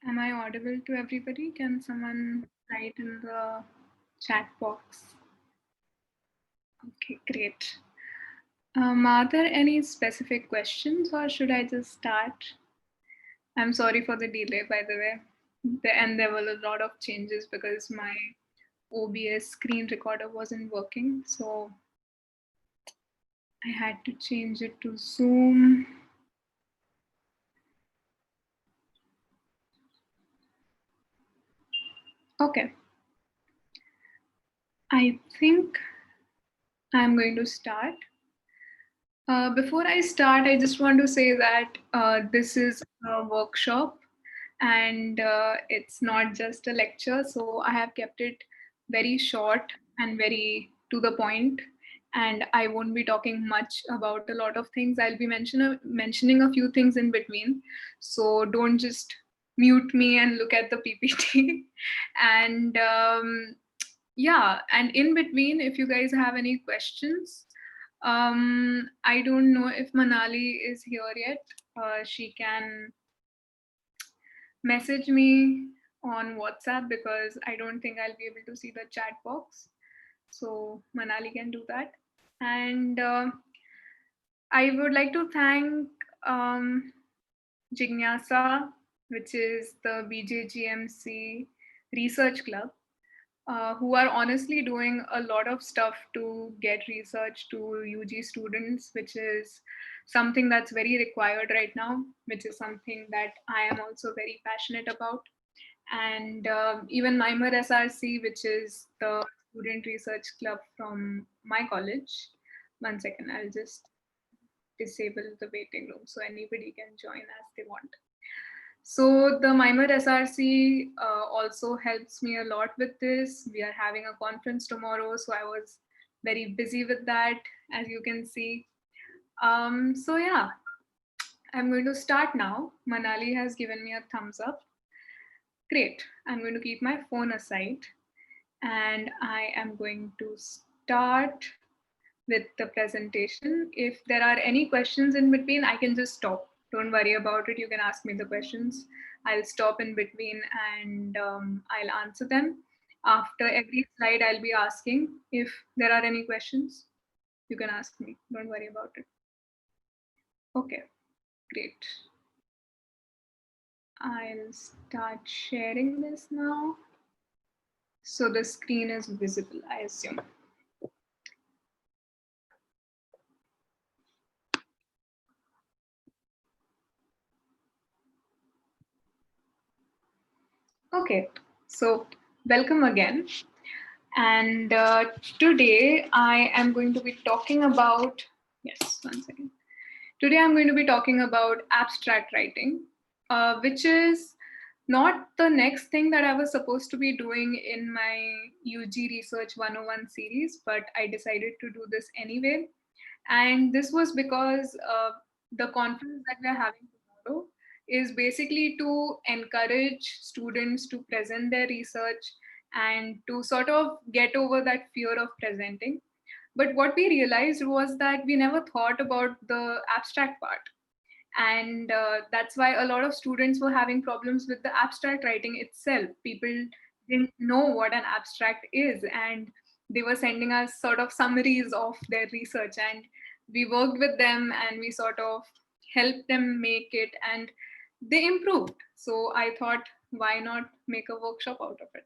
Am I audible to everybody? Can someone write in the chat box? Okay, great. Are there any specific questions or should I just start? I'm sorry for the delay, by the way. And there were a lot of changes because my OBS screen recorder wasn't working. So I had to change it to Zoom. Okay. I think I'm going to start. Before I start, I just want to say that this is a workshop and it's not just a lecture. So I have kept it very short and very to the point. And I won't be talking much about a lot of things. I'll be mentioning a few things in between. So don't just mute me and look at the PPT. and yeah, and in between, if you guys have any questions, I don't know if Manali is here yet. She can message me on WhatsApp because I don't think I'll be able to see the chat box. So Manali can do that. And I would like to thank Jignasa, which is the BJGMC Research Club, who are honestly doing a lot of stuff to get research to UG students, which is something that's very required right now, which is something that I am also very passionate about. And even Mimer SRC, which is the student research club from my college. One second, I'll just disable the waiting room so anybody can join as they want. So the Mimer SRC also helps me a lot with this. We are having a conference tomorrow, so I was very busy with that, as you can see. So yeah, I'm going to start now. Manali has given me a thumbs up. Great. I'm going to keep my phone aside and I am going to start with the presentation. If there are any questions in between, I can just stop. Don't worry about it. You can ask me the questions. I'll stop in between and I'll answer them. After every slide, I'll be asking if there are any questions. You can ask me. Don't worry about it. Okay, great. I'll start sharing this now. So the screen is visible, I assume. Okay, so welcome again. And today I am going to be talking about, yes, one second. Today I'm going to be talking about abstract writing, which is not the next thing that I was supposed to be doing in my UG Research 101 series, but I decided to do this anyway. And this was because the conference that we're having tomorrow is basically to encourage students to present their research and to sort of get over that fear of presenting. But what we realized was that we never thought about the abstract part. And that's why a lot of students were having problems with the abstract writing itself. People didn't know what an abstract is, and they were sending us sort of summaries of their research, and we worked with them and we sort of helped them make it, and they improved. So I thought, why not make a workshop out of it?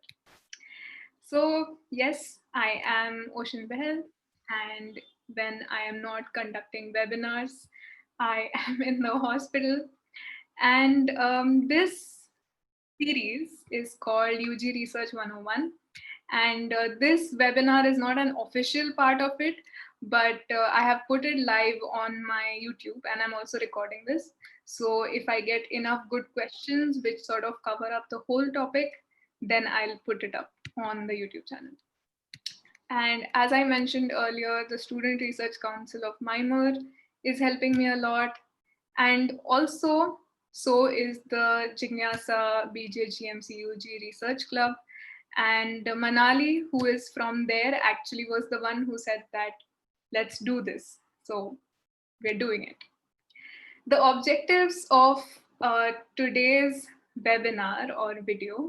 So yes, I am Oshin Behl, and when I am not conducting webinars, I am in the hospital. And this series is called UG Research 101. And this webinar is not an official part of it, but I have put it live on my YouTube and I'm also recording this. So if I get enough good questions which sort of cover up the whole topic, then I'll put it up on the YouTube channel. And as I mentioned earlier, the Student Research Council of Mimer is helping me a lot. And also, so is the Jignasa BJGMCUG Research Club. And Manali, who is from there, actually was the one who said that, let's do this. So we're doing it. The objectives of today's webinar or video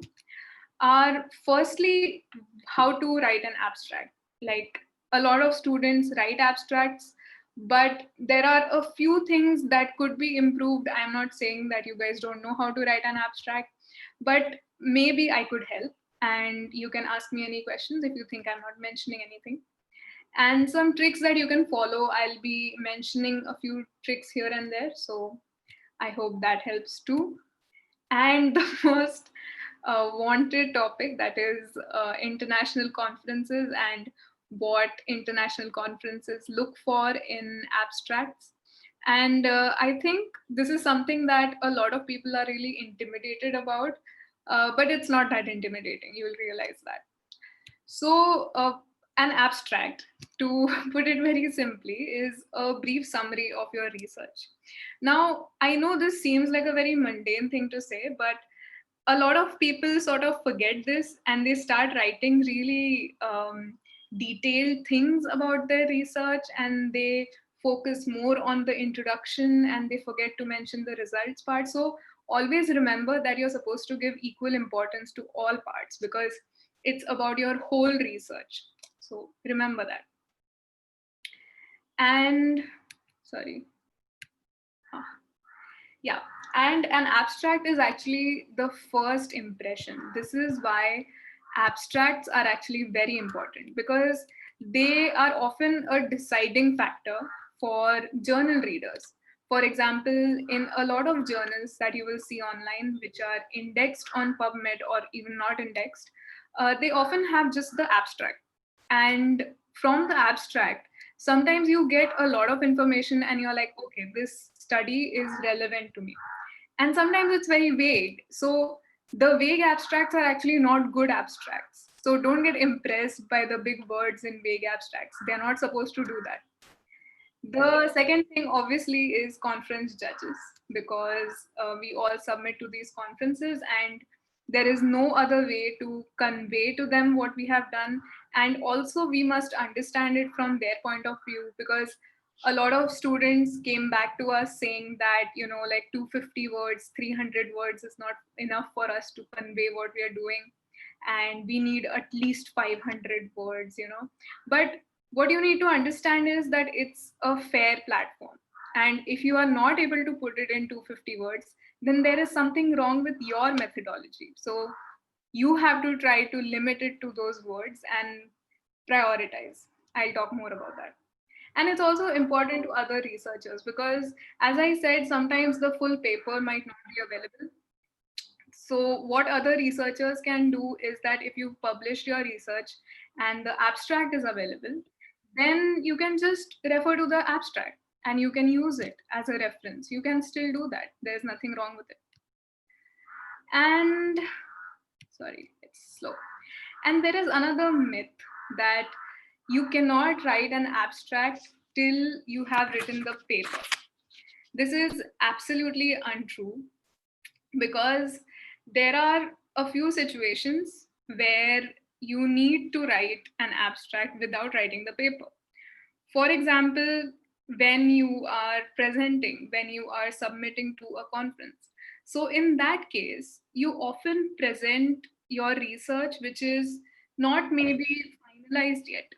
are firstly how to write an abstract. Like a lot of students write abstracts, but there are a few things that could be improved. I'm not saying that you guys don't know how to write an abstract, but maybe I could help. And you can ask me any questions if you think I'm not mentioning anything. And some tricks that you can follow. I'll be mentioning a few tricks here and there. So I hope that helps too. And the most wanted topic, that is international conferences and what international conferences look for in abstracts. And I think this is something that a lot of people are really intimidated about, but it's not that intimidating. You'll realize that. So, an abstract, to put it very simply, is a brief summary of your research. Now, I know this seems like a very mundane thing to say, but a lot of people sort of forget this and they start writing really detailed things about their research, and they focus more on the introduction and they forget to mention the results part. So always remember that you're supposed to give equal importance to all parts because it's about your whole research. So remember that. And sorry. Yeah, and an abstract is actually the first impression. This is why abstracts are actually very important, because they are often a deciding factor for journal readers. For example, in a lot of journals that you will see online, which are indexed on PubMed or even not indexed, they often have just the abstract. And from the abstract, sometimes you get a lot of information and you're like, okay, this study is relevant to me. And sometimes it's very vague. So the vague abstracts are actually not good abstracts. So don't get impressed by the big words in vague abstracts. They're not supposed to do that. The second thing, obviously, is conference judges, because we all submit to these conferences and there is no other way to convey to them what we have done. And also, we must understand it from their point of view, because a lot of students came back to us saying that, like 250 words, 300 words is not enough for us to convey what we are doing. And we need at least 500 words. But what you need to understand is that it's a fair platform. And if you are not able to put it in 250 words, then there is something wrong with your methodology. So you have to try to limit it to those words and prioritize. I'll talk more about that. And it's also important to other researchers because, as I said, sometimes the full paper might not be available. So what other researchers can do is that if you've published your research and the abstract is available, then you can just refer to the abstract and you can use it as a reference. You can still do that. There's nothing wrong with it. And sorry, it's slow. And there is another myth that you cannot write an abstract till you have written the paper. This is absolutely untrue, because there are a few situations where you need to write an abstract without writing the paper. For example, when you are presenting, when you are submitting to a conference. So, in that case, you often present your research, which is not maybe finalized yet.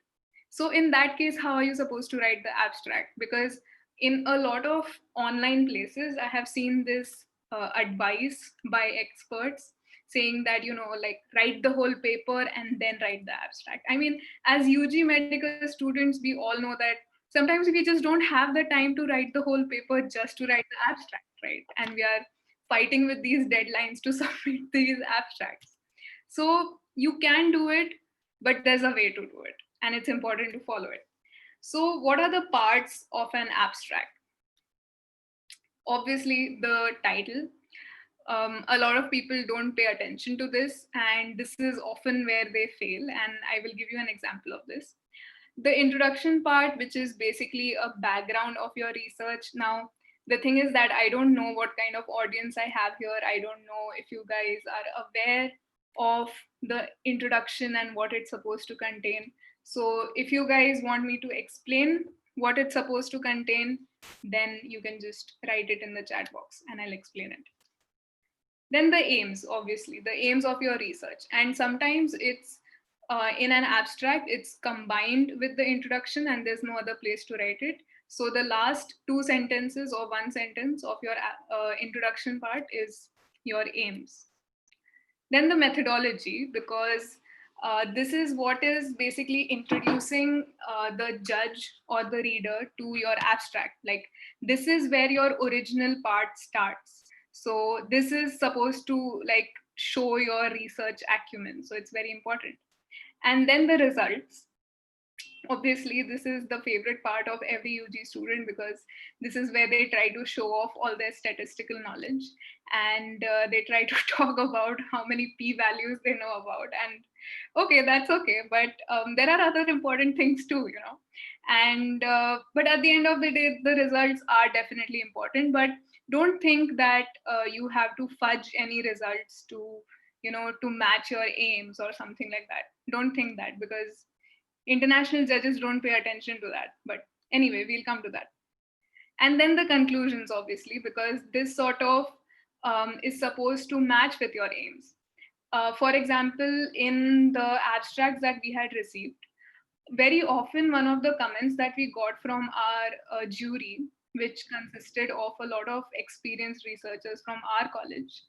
So, in that case, how are you supposed to write the abstract? Because in a lot of online places, I have seen this advice by experts saying that, like write the whole paper and then write the abstract. I mean, as UG medical students, we all know that sometimes we just don't have the time to write the whole paper just to write the abstract, right? And we are fighting with these deadlines to submit these abstracts. So you can do it, but there's a way to do it, and it's important to follow it. So, what are the parts of an abstract? Obviously, the title. A lot of people don't pay attention to this, and this is often where they fail. And I will give you an example of this. The introduction part, which is basically a background of your research. Now, the thing is that I don't know what kind of audience I have here. I don't know if you guys are aware of the introduction and what it's supposed to contain. So if you guys want me to explain what it's supposed to contain, then you can just write it in the chat box and I'll explain it. Then the aims, obviously, the aims of your research. And sometimes it's in an abstract, it's combined with the introduction and there's no other place to write it. So the last two sentences or one sentence of your introduction part is your aims. Then the methodology, because this is what is basically introducing the judge or the reader to your abstract. Like, this is where your original part starts. So this is supposed to like show your research acumen. So it's very important. And then the results. Obviously, this is the favorite part of every UG student because this is where they try to show off all their statistical knowledge, and they try to talk about how many p values they know about. And okay, that's okay, but there are other important things too, you know. And but at the end of the day, the results are definitely important, but don't think that you have to fudge any results to, you know, to match your aims or something like that. Don't think that, because international judges don't pay attention to that. But anyway, we'll come to that. And then the conclusions, obviously, because this sort of is supposed to match with your aims. For example, in the abstracts that we had received, very often one of the comments that we got from our jury, which consisted of a lot of experienced researchers from our college,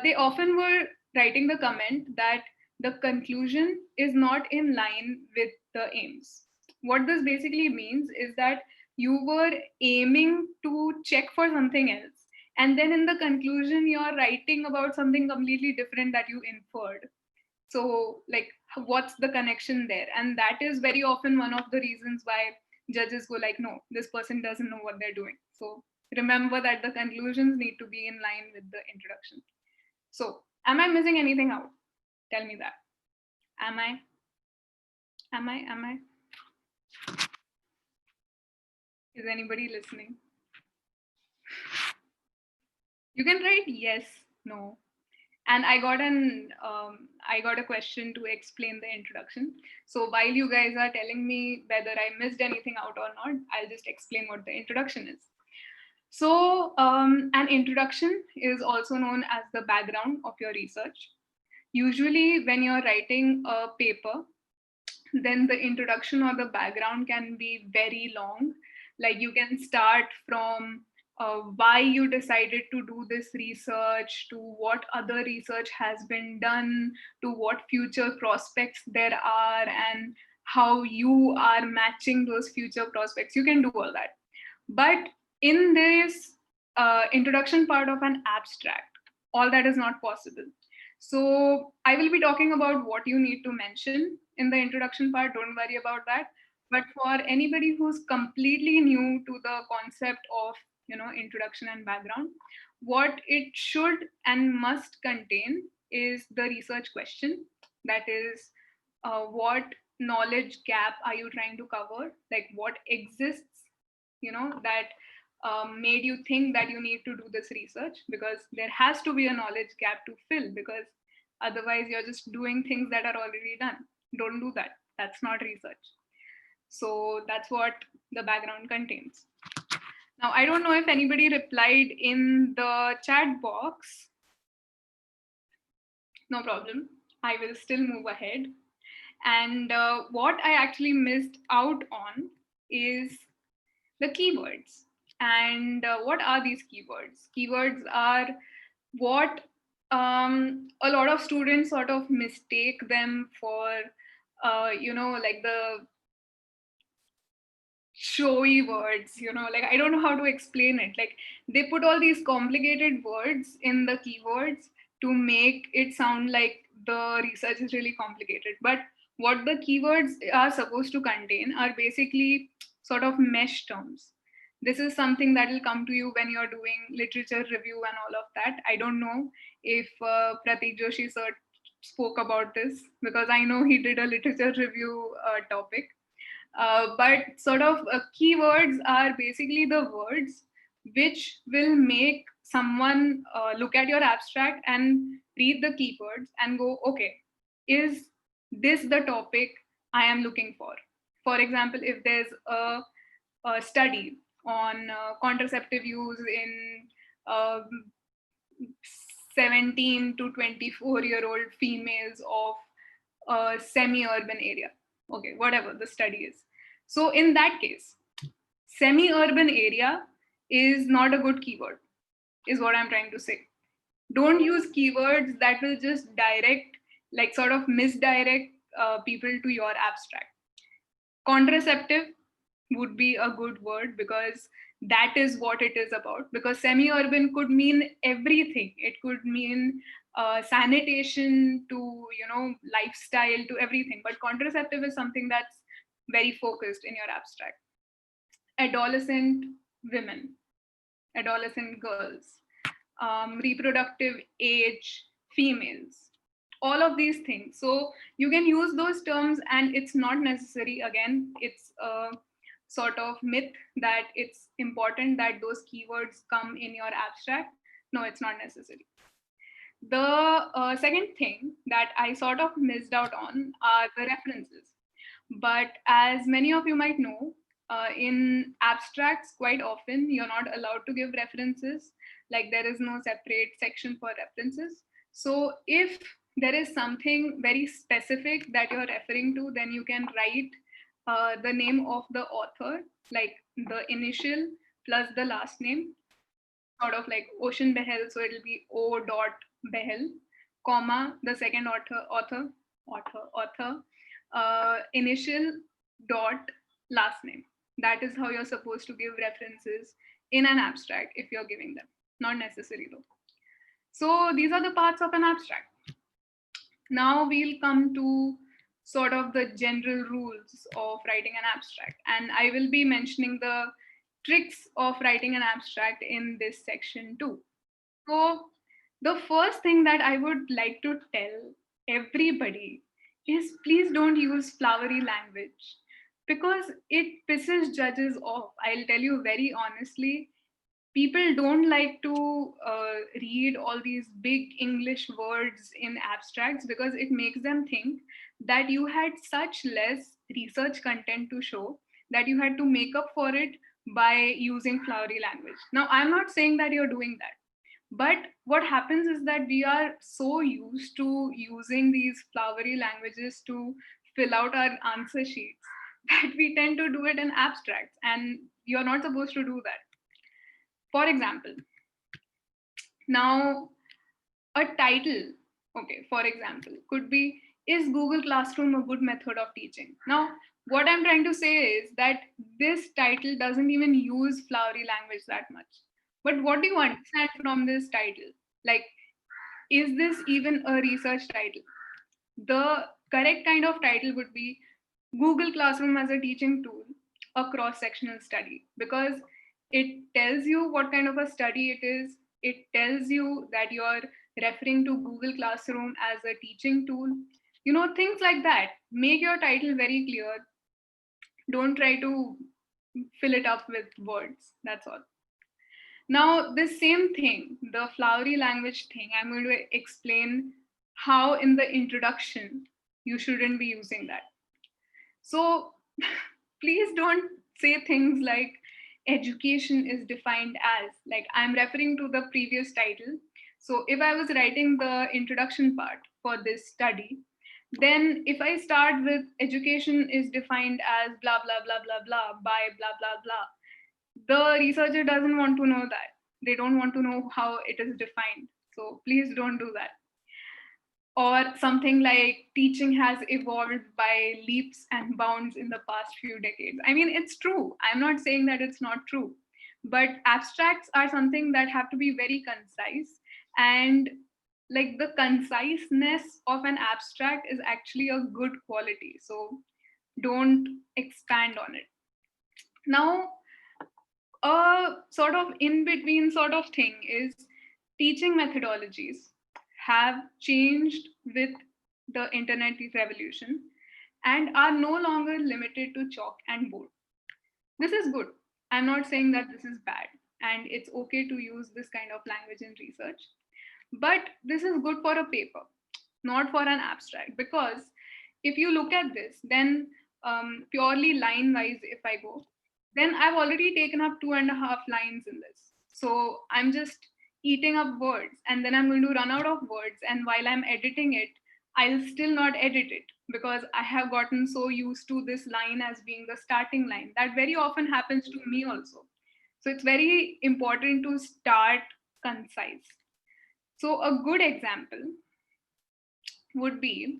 they often were writing the comment that the conclusion is not in line with the aims. What this basically means is that you were aiming to check for something else, and then in the conclusion, you're writing about something completely different that you inferred. So, like, what's the connection there? And that is very often one of the reasons why judges go like, no, this person doesn't know what they're doing. So remember that the conclusions need to be in line with the introduction. So, am I missing anything out? Tell me that. Am I? Am I? Am I? Is anybody listening? You can write yes, no. And I got a question to explain the introduction. So while you guys are telling me whether I missed anything out or not, I'll just explain what the introduction is. So an introduction is also known as the background of your research. Usually, when you're writing a paper, then the introduction or the background can be very long. Like, you can start from why you decided to do this research, to what other research has been done, to what future prospects there are, and how you are matching those future prospects. You can do all that. But in this introduction part of an abstract, all that is not possible. So I will be talking about what you need to mention in the introduction part. Don't worry about that. But for anybody who's completely new to the concept of, you know, introduction and background, what it should and must contain is the research question. That is, what knowledge gap are you trying to cover? Like, what exists, you know, that made you think that you need to do this research? Because there has to be a knowledge gap to fill, because otherwise you're just doing things that are already done. Don't do that. That's not research. So that's what the background contains. Now, I don't know if anybody replied in the chat box. No problem. I will still move ahead. And what I actually missed out on is the keywords. And what are these keywords? Keywords are what a lot of students sort of mistake them for, you know, like the showy words, you know, like, I don't know how to explain it. Like, they put all these complicated words in the keywords to make it sound like the research is really complicated. But what the keywords are supposed to contain are basically sort of mesh terms. This is something that will come to you when you're doing literature review and all of that. I don't know if Pratik Joshi sir spoke about this, because I know he did a literature review topic. But sort of keywords are basically the words which will make someone look at your abstract and read the keywords and go, okay, is this the topic I am looking for? For example, if there's a study on contraceptive use in 17 to 24-year-old females of a semi-urban area. Okay, whatever the study is. So in that case, semi-urban area is not a good keyword, is what I'm trying to say. Don't use keywords that will just direct, like sort of misdirect people to your abstract. Contraceptive would be a good word because that is what it is about. Because semi-urban could mean everything. It could mean sanitation to, lifestyle to everything. But contraceptive is something that's very focused in your abstract. Adolescent women, adolescent girls, reproductive age females, all of these things. So you can use those terms, and it's not necessary. Again, it's a sort of myth that it's important that those keywords come in your abstract. No, it's not necessary. The second thing that I sort of missed out on are the references. But as many of you might know, in abstracts, quite often you're not allowed to give references. Like there is no separate section for references. So if there is something very specific that you're referring to, then you can write the name of the author, like the initial plus the last name, sort of like Oshin Behl. So it'll be O. Behl, comma, the second author, initial dot last name. That is how you're supposed to give references in an abstract if you're giving them. Not necessary though. So these are the parts of an abstract. Now we'll come to sort of the general rules of writing an abstract. And I will be mentioning the tricks of writing an abstract in this section too. So the first thing that I would like to tell everybody is please don't use flowery language because it pisses judges off. I'll tell you very honestly, people don't like to read all these big English words in abstracts because it makes them think that you had such less research content to show that you had to make up for it by using flowery language. Now, I'm not saying that you're doing that. But what happens is that we are so used to using these flowery languages to fill out our answer sheets that we tend to do it in abstracts, and you're not supposed to do that. For example, now a title, okay, for example, could be, is Google Classroom a good method of teaching? Now, what I'm trying to say is that this title doesn't even use flowery language that much. But what do you understand from this title? Like, is this even a research title? The correct kind of title would be Google Classroom as a teaching tool, a cross-sectional study, because it tells you what kind of a study it is. It tells you that you're referring to Google Classroom as a teaching tool. Things like that. Make your title very clear. Don't try to fill it up with words. That's all. Now, this same thing, the flowery language thing, I'm going to explain how in the introduction you shouldn't be using that. So please don't say things like education is defined as, like I'm referring to the previous title. So if I was writing the introduction part for this study, then if I start with education is defined as blah, blah, blah, blah, blah, by blah, blah, blah, the researcher doesn't want to know that. They don't want to know how it is defined. So please don't do that. Or something like teaching has evolved by leaps and bounds in the past few decades. I mean, it's true. I'm not saying that it's not true. But abstracts are something that have to be very concise. And like the conciseness of an abstract is actually a good quality. So don't expand on it. Now, a sort of in between sort of thing is teaching methodologies have changed with the internet revolution and are no longer limited to chalk and board. This is good. I'm not saying that this is bad, and it's okay to use this kind of language in research, but this is good for a paper, not for an abstract, because if you look at this, then purely line wise, if I go, then I've already taken up 2.5 lines in this. So I'm just eating up words, and then I'm going to run out of words, and while I'm editing it, I'll still not edit it because I have gotten so used to this line as being the starting line. That very often happens to me also. So it's very important to start concise. So a good example would be,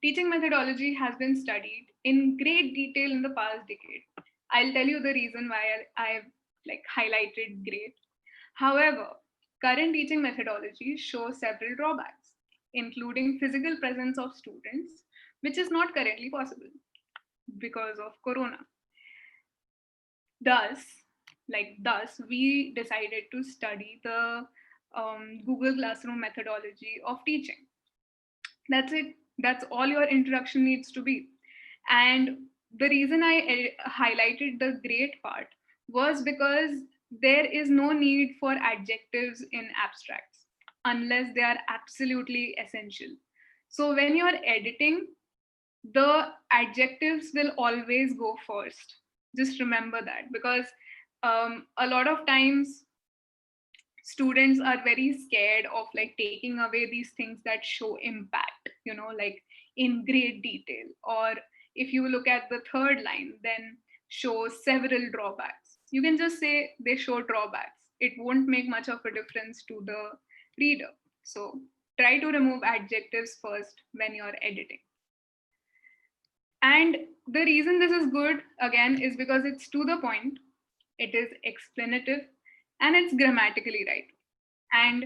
teaching methodology has been studied in great detail in the past decade. I'll tell you the reason why I've like highlighted great. However, current teaching methodology shows several drawbacks, including physical presence of students, which is not currently possible because of corona. Thus, we decided to study the Google Classroom methodology of teaching. That's it. That's all your introduction needs to be. And the reason I highlighted the great part was because there is no need for adjectives in abstracts unless they are absolutely essential. So when you're editing, the adjectives will always go first. Just remember that, because a lot of times students are very scared of like taking away these things that show impact, like in great detail. Or if you look at the third line, then show several drawbacks. You can just say they show drawbacks. It won't make much of a difference to the reader. So try to remove adjectives first when you're editing. And the reason this is good, again, is because it's to the point, it is explanative, and it's grammatically right. And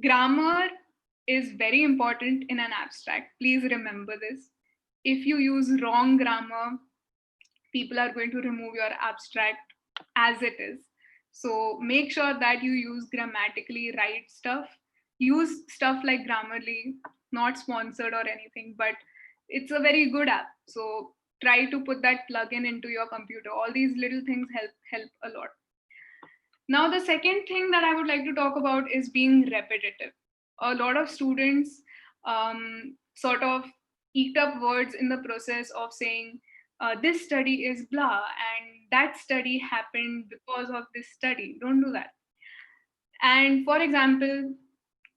grammar is very important in an abstract. Please remember this. If you use wrong grammar, people are going to remove your abstract as it is. So make sure that you use grammatically right stuff. Use stuff like Grammarly, not sponsored or anything, but it's a very good app. So try to put that plugin into your computer. All these little things help a lot. Now, the second thing that I would like to talk about is being repetitive. A lot of students sort of eat up words in the process of saying, this study is blah, and that study happened because of this study. Don't do that. And for example,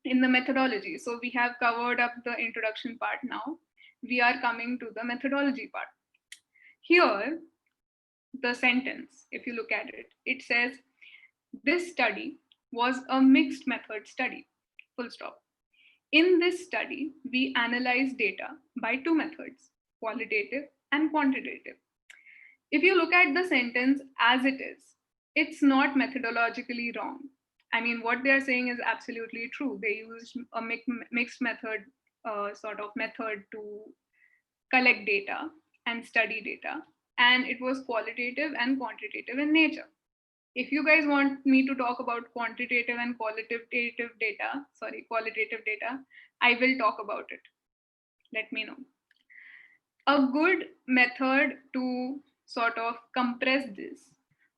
in the methodology, so we have covered up the introduction part now. We are coming to the methodology part. Here, the sentence, if you look at it, it says, this study was a mixed method study, full stop. In this study, we analyzed data by two methods, qualitative and quantitative. If you look at the sentence as it is, it's not methodologically wrong. I mean, what they're saying is absolutely true. They used a mixed method sort of method to collect data and study data, and it was qualitative and quantitative in nature. If you guys want me to talk about quantitative and qualitative data, I will talk about it. Let me know. A good method to sort of compress this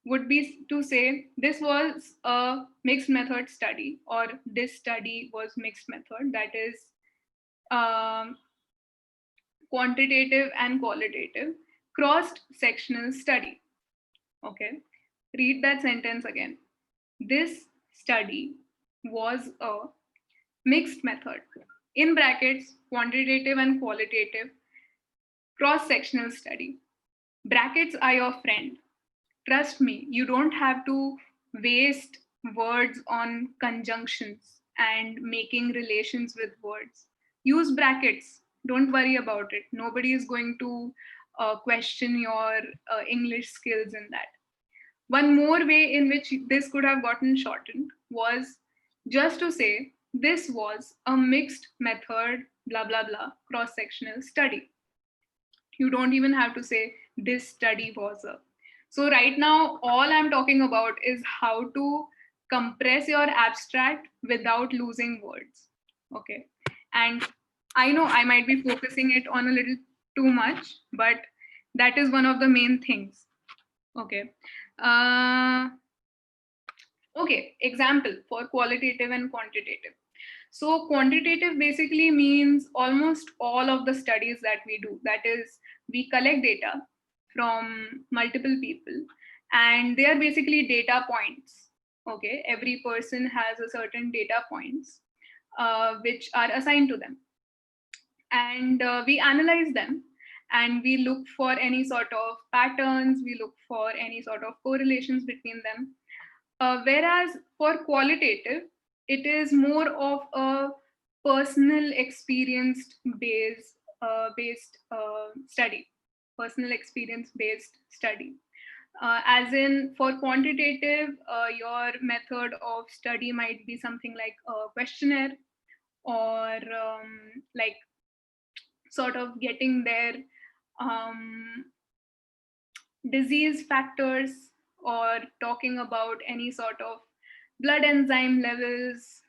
would be to say this was a mixed method study, or this study was mixed method. That is quantitative and qualitative cross-sectional study. Okay, read that sentence again. This study was a mixed method, in brackets, quantitative and qualitative cross-sectional study. Brackets are your friend. Trust me, you don't have to waste words on conjunctions and making relations with words. Use brackets. Don't worry about it. Nobody is going to question your English skills in that. One more way in which this could have gotten shortened was just to say this was a mixed method, blah, blah, blah, cross-sectional study. You don't even have to say this study was a. So right now, all I'm talking about is how to compress your abstract without losing words. Okay. And I know I might be focusing it on a little too much, but that is one of the main things. Okay. Okay, example for qualitative and quantitative. So quantitative basically means almost all of the studies that we do. That is, we collect data from multiple people, and they are basically data points. Okay, every person has a certain data points which are assigned to them, and we analyze them, and we look for any sort of patterns, we look for any sort of correlations between them. Whereas for qualitative, it is more of a personal experience based study, personal experience based study. As in, for quantitative, your method of study might be something like a questionnaire, or like sort of getting their um, disease factors, or talking about any sort of blood enzyme levels,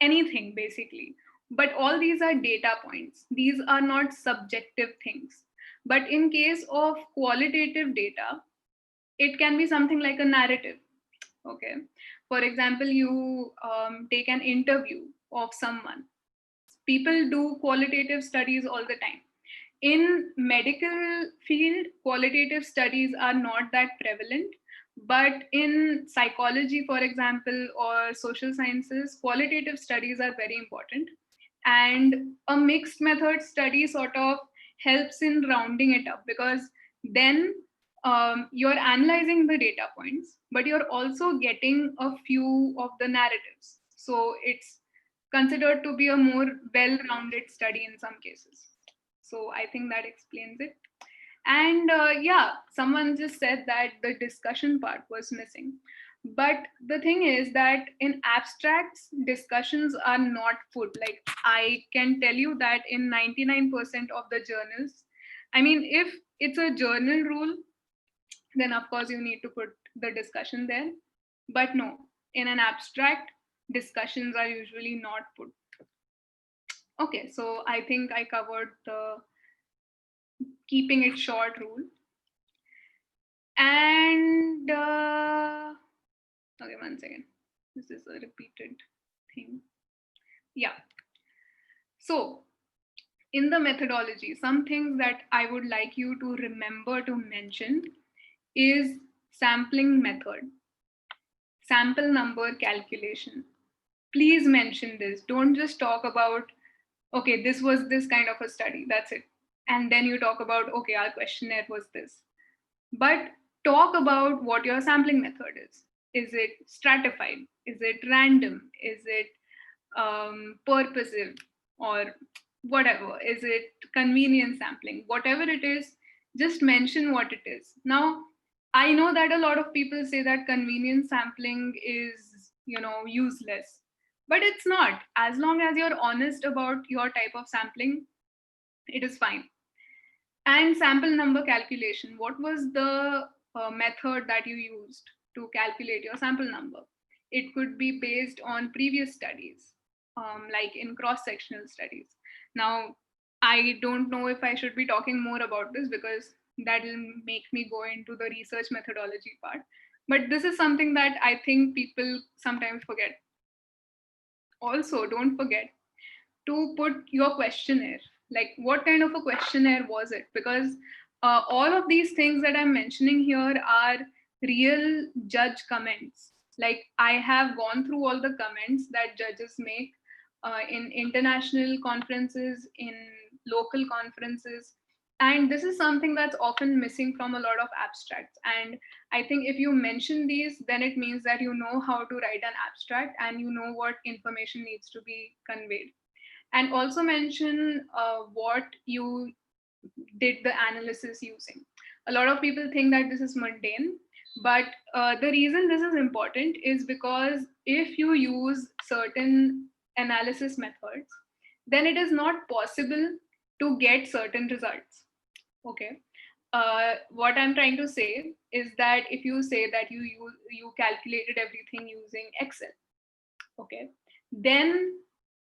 anything basically. But all these are data points, these are not subjective things. But in case of qualitative data, it can be something like a narrative. Okay, for example, you take an interview of someone. People do qualitative studies all the time. In medical field, qualitative studies are not that prevalent, but in psychology, for example, or social sciences, qualitative studies are very important. And a mixed method study sort of helps in rounding it up, because then you're analyzing the data points, but you're also getting a few of the narratives. So it's considered to be a more well rounded study in some cases. So I think that explains it. And yeah, someone just said that the discussion part was missing. But the thing is that in abstracts, discussions are not put. Like, I can tell you that in 99% of the journals, I mean, if it's a journal rule, then of course you need to put the discussion there. But no, in an abstract, discussions are usually not put. Okay, so I think I covered the keeping it short rule. And okay, one second. This is a repeated thing. Yeah. So, in the methodology, some things that I would like you to remember to mention is sampling method, sample number calculation. Please mention this. Don't just talk about, okay, this was this kind of a study, that's it. And then you talk about, okay, our questionnaire was this. But talk about what your sampling method is. Is it stratified? Is it random? Is it purposive, or whatever? Is it convenience sampling? Whatever it is, just mention what it is. Now, I know that a lot of people say that convenience sampling is, useless, but it's not. As long as you're honest about your type of sampling, it is fine. And sample number calculation. What was the method that you used to calculate your sample number? It could be based on previous studies, like in cross-sectional studies. Now, I don't know if I should be talking more about this, because that will make me go into the research methodology part. But this is something that I think people sometimes forget. Also, don't forget to put your questionnaire. Like, what kind of a questionnaire was it? Because all of these things that I'm mentioning here are real judge comments. Like, I have gone through all the comments that judges make in international conferences, in local conferences. And this is something that's often missing from a lot of abstracts. And I think if you mention these, then it means that you know how to write an abstract and you know what information needs to be conveyed. And also mention what you did the analysis using. A lot of people think that this is mundane, but the reason this is important is because if you use certain analysis methods, then it is not possible to get certain results. Okay. What I'm trying to say is that if you say that you calculated everything using Excel, okay, then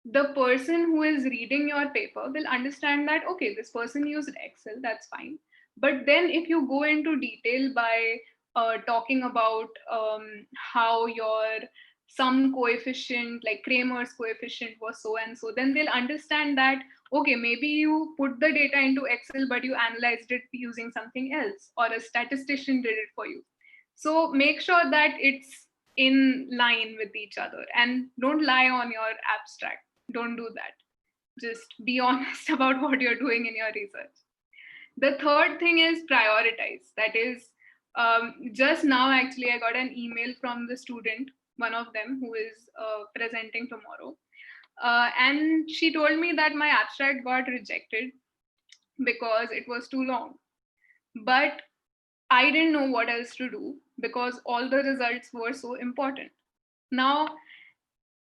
the person who is reading your paper will understand that, okay, this person used Excel, that's fine. But then if you go into detail by talking about how your some coefficient, like Kramer's coefficient, was so and so, then they'll understand that, okay, maybe you put the data into Excel, but you analyzed it using something else, or a statistician did it for you. So make sure that it's in line with each other, and don't lie on your abstract. Don't do that. Just be honest about what you're doing in your research. The third thing is prioritize. That is, just now actually I got an email from the student, one of them who is presenting tomorrow, and she told me that my abstract got rejected because it was too long. But I didn't know what else to do because all the results were so important. Now,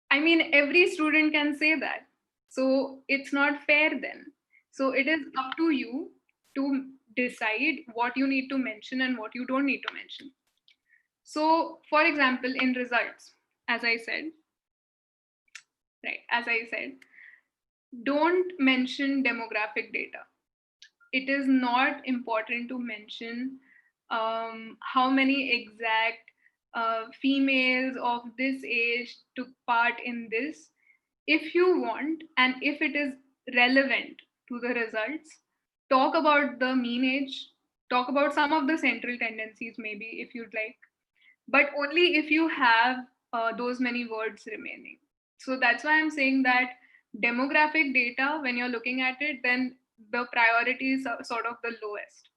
I mean, every student can say that. So it's not fair then. So it is up to you to decide what you need to mention and what you don't need to mention. So, for example, in results, as I said, right, as I said, don't mention demographic data. It is not important to mention how many exact females of this age took part in this. If you want, and if it is relevant to the results, talk about the mean age, talk about some of the central tendencies, maybe if you'd like, but only if you have those many words remaining. So that's why I'm saying that demographic data, when you're looking at it, then the priority is sort of the lowest.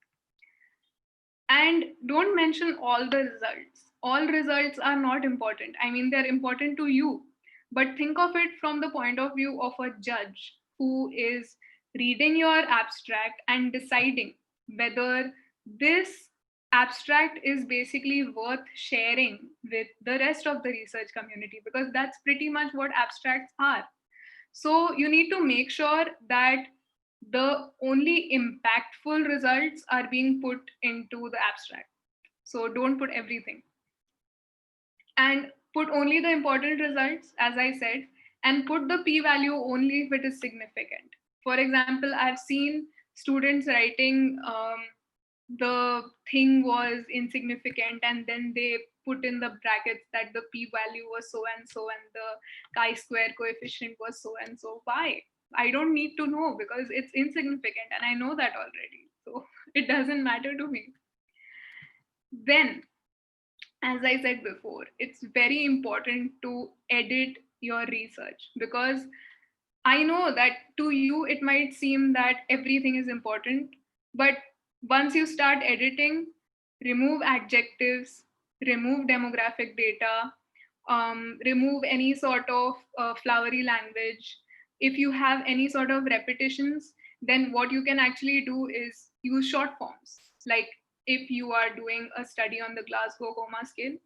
And don't mention all the results. All results are not important. I mean, they're important to you, but think of it from the point of view of a judge who is reading your abstract and deciding whether this abstract is basically worth sharing with the rest of the research community, because that's pretty much what abstracts are. So you need to make sure that the only impactful results are being put into the abstract. So don't put everything. And put only the important results, as I said, and put the p-value only if it is significant. For example, I've seen students writing the thing was insignificant, and then they put in the brackets that the p-value was so and so and the chi-square coefficient was so and so. Why? I don't need to know because it's insignificant and I know that already. So it doesn't matter to me. Then, as I said before, it's very important to edit your research, because I know that to you it might seem that everything is important, but once you start editing, remove adjectives, remove demographic data, remove any sort of flowery language. If you have any sort of repetitions, then what you can actually do is use short forms. Like if you are doing a study on the Glasgow Coma scale,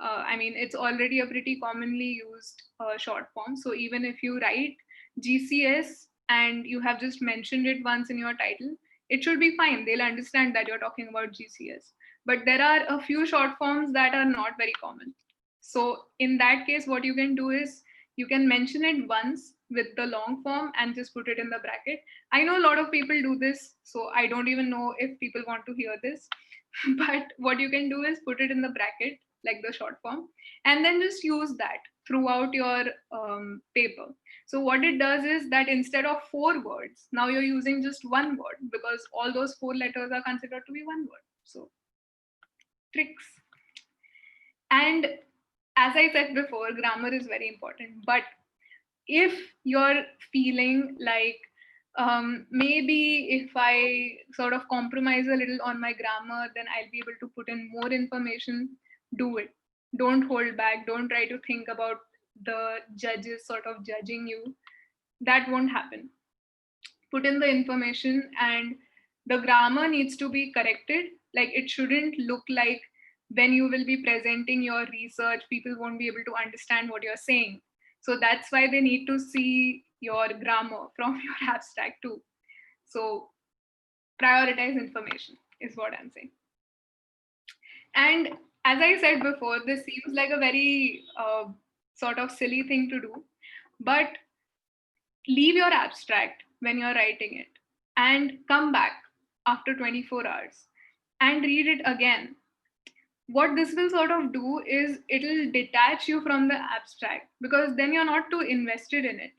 I mean, it's already a pretty commonly used short form. So even if you write GCS and you have just mentioned it once in your title, it should be fine. They'll understand that you're talking about GCS. But there are a few short forms that are not very common. So in that case, what you can do is you can mention it once with the long form and just put it in the bracket. I know a lot of people do this, so I don't even know if people want to hear this. But what you can do is put it in the bracket, like the short form, and then just use that throughout your paper. So what it does is that instead of 4 words, now you're using just 1 word, because all those 4 letters are considered to be 1 word. So tricks. And as I said before, grammar is very important. But if you're feeling like maybe if I sort of compromise a little on my grammar, then I'll be able to put in more information, do it. Don't hold back. Don't try to think about the judges sort of judging you. That won't happen. Put in the information, and the grammar needs to be corrected. Like it shouldn't look like when you will be presenting your research, people won't be able to understand what you're saying. So that's why they need to see your grammar from your abstract too. So prioritize information is what I'm saying. And as I said before, this seems like a very sort of silly thing to do, but leave your abstract when you're writing it and come back after 24 hours and read it again. What this will sort of do is it'll detach you from the abstract, because then you're not too invested in it.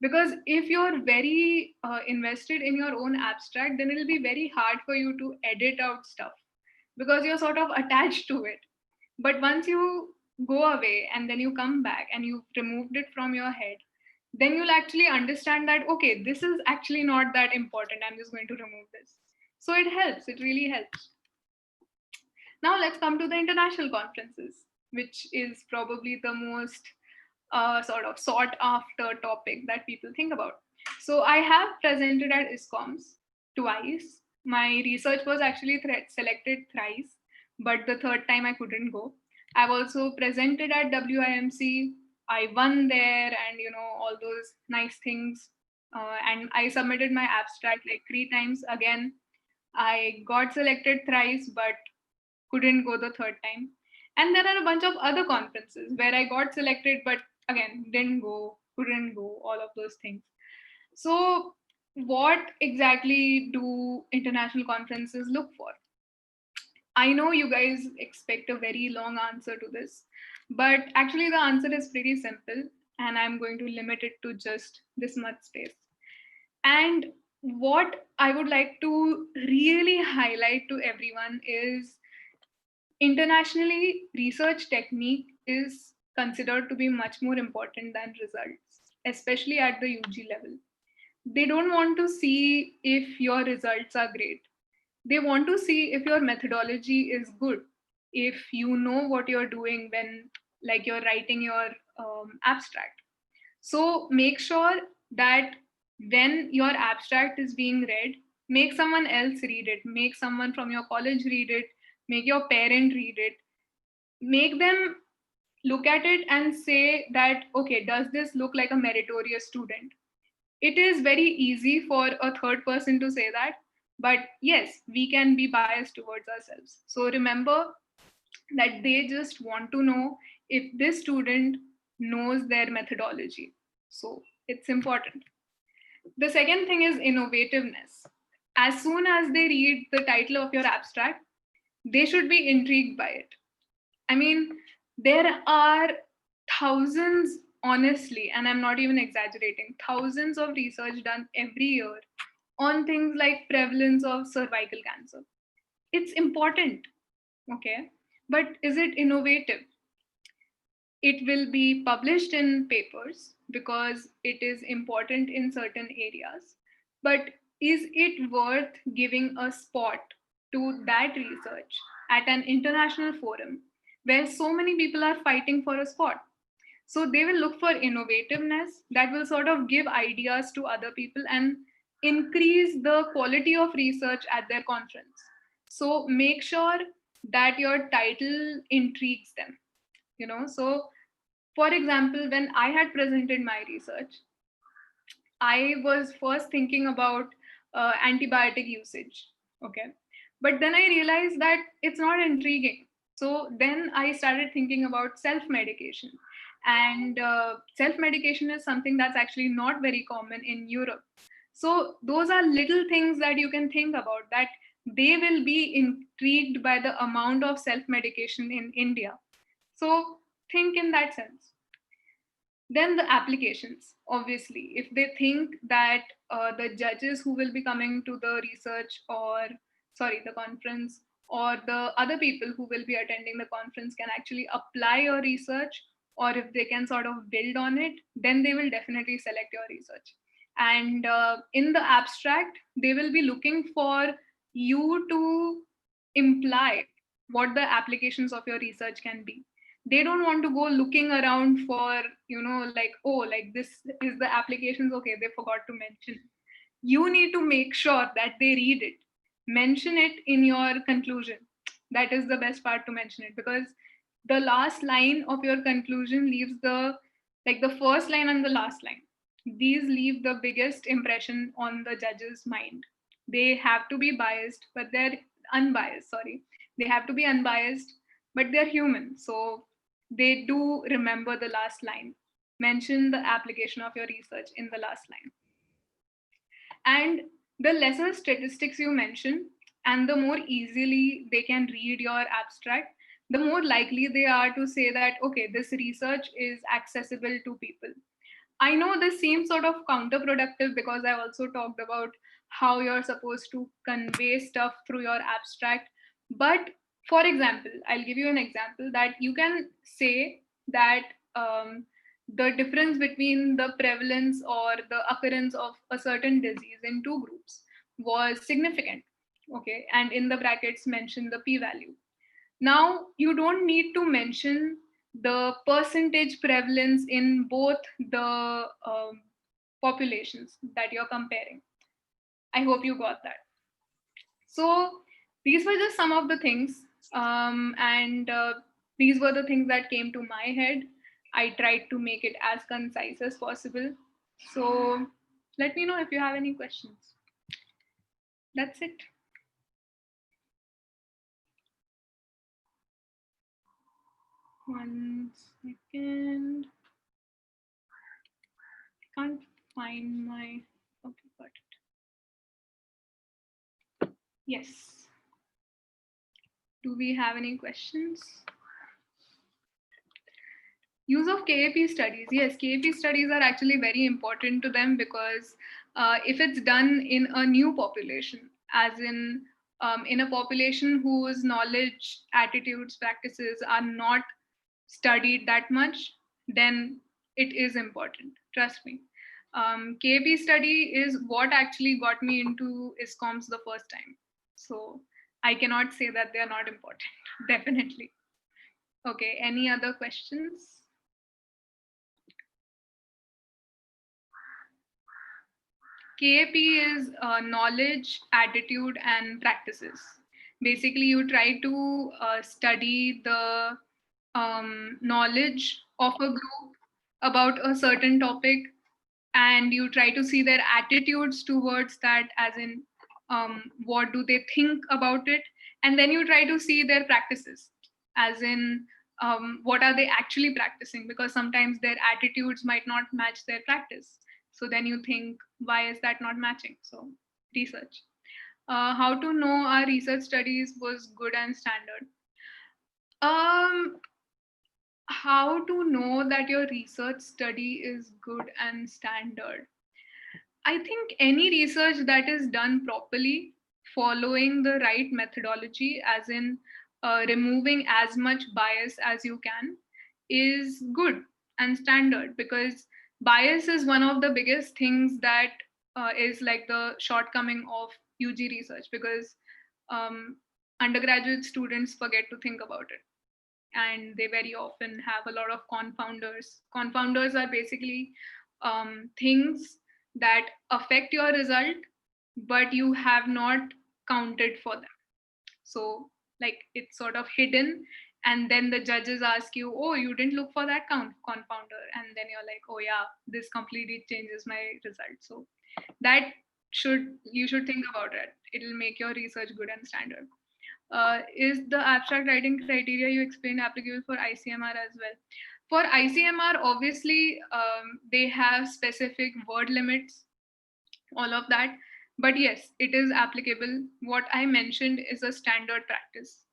Because if you're very invested in your own abstract, then it'll be very hard for you to edit out stuff because you're sort of attached to it. But once you go away and then you come back and you've removed it from your head, then you'll actually understand that, okay, this is actually not that important. I'm just going to remove this. So it helps, it really helps. Now let's come to the international conferences, which is probably the most sort of sought after topic that people think about. So I have presented at ISCOMs twice. My research was actually selected thrice, but the third time I couldn't go. I've also presented at WIMC. I won there, and all those nice things. And I submitted my abstract like 3 times again. I got selected thrice, but couldn't go the third time. And there are a bunch of other conferences where I got selected, but again, didn't go, couldn't go, all of those things. So, what exactly do international conferences look for? I know you guys expect a very long answer to this, but actually, the answer is pretty simple, and I'm going to limit it to just this much space. And what I would like to really highlight to everyone is internationally, research technique is considered to be much more important than results, especially at the UG level. They don't want to see if your results are great. They want to see if your methodology is good, if you know what you're doing when, like, you're writing your abstract. So make sure that when your abstract is being read, make someone else read it, make someone from your college read it, make your parent read it, make them look at it and say that, okay, does this look like a meritorious student? It is very easy for a third person to say that, but yes, we can be biased towards ourselves. So remember that they just want to know if this student knows their methodology. So it's important. The second thing is innovativeness. As soon as they read the title of your abstract, they should be intrigued by it. I mean, there are thousands, honestly, and I'm not even exaggerating, thousands of research done every year on things like prevalence of cervical cancer. It's important, okay? But is it innovative? It will be published in papers because it is important in certain areas. But is it worth giving a spot to that research at an international forum where so many people are fighting for a spot? So they will look for innovativeness that will sort of give ideas to other people and increase the quality of research at their conference. So make sure that your title intrigues them. So for example, when I had presented my research, I was first thinking about antibiotic usage. Okay. But then I realized that it's not intriguing. So then I started thinking about self medication. And self medication is something that's actually not very common in Europe. So those are little things that you can think about, that they will be intrigued by the amount of self medication in India. So think in that sense. Then the applications, obviously, if they think that the judges who will be coming to the research or, sorry, the conference, or the other people who will be attending the conference can actually apply your research, or if they can sort of build on it, then they will definitely select your research. And in the abstract, they will be looking for you to imply what the applications of your research can be. They don't want to go looking around for, like, oh, like, this is the applications, okay, they forgot to mention it. You need to make sure that they read it, mention it in your conclusion. That is the best part, to mention it, because the last line of your conclusion leaves the first line and the last line, these leave the biggest impression on the judge's mind. They have to be biased, but they're unbiased, sorry. They have to be unbiased, but they're human. So they do remember the last line. Mention the application of your research in the last line. And the lesser statistics you mention, and the more easily they can read your abstract, the more likely they are to say that, okay, this research is accessible to people. I know this seems sort of counterproductive because I also talked about how you're supposed to convey stuff through your abstract. But For example, I'll give you an example that you can say that the difference between the prevalence or the occurrence of a certain disease in two groups was significant. Okay, and in the brackets mention the p-value. Now you don't need to mention the percentage prevalence in both the populations that you're comparing. I hope you got that. So these were just some of the things, and these were the things that came to my head. I tried to make it as concise as possible. So let me know if you have any questions. That's it. One second. I can't find my. Okay, got it. Yes. Do we have any questions? Use of KAP studies. Yes, KAP studies are actually very important to them because if it's done in a new population, as in a population whose knowledge, attitudes, practices are not studied that much, then it is important. Trust me. KAP study is what actually got me into ISCOMs the first time. So I cannot say that they are not important. Definitely. Okay, any other questions? KAP is knowledge, attitude, and practices. Basically, you try to study the knowledge of a group about a certain topic, and you try to see their attitudes towards that, as in what do they think about it, and then you try to see their practices, as in what are they actually practicing, because sometimes their attitudes might not match their practice. So then you think, why is that not matching? So research. How to know our research studies was good and standard? um how to know that your research study is good and standard? I think any research that is done properly, following the right methodology, as in removing as much bias as you can, is good and standard, because bias is one of the biggest things that is like the shortcoming of UG research, because um, undergraduate students forget to think about it, and they very often have a lot of confounders. Confounders are basically things that affect your result, but you have not counted for them. So, like, it's sort of hidden, and then the judges ask you, "Oh, you didn't look for that confounder," and then you're like, "Oh yeah, this completely changes my result." So that you should think about it. It'll make your research good and standard. Is the abstract writing criteria you explained applicable for ICMR as well? For ICMR, obviously, they have specific word limits, all of that. But yes, it is applicable. What I mentioned is a standard practice.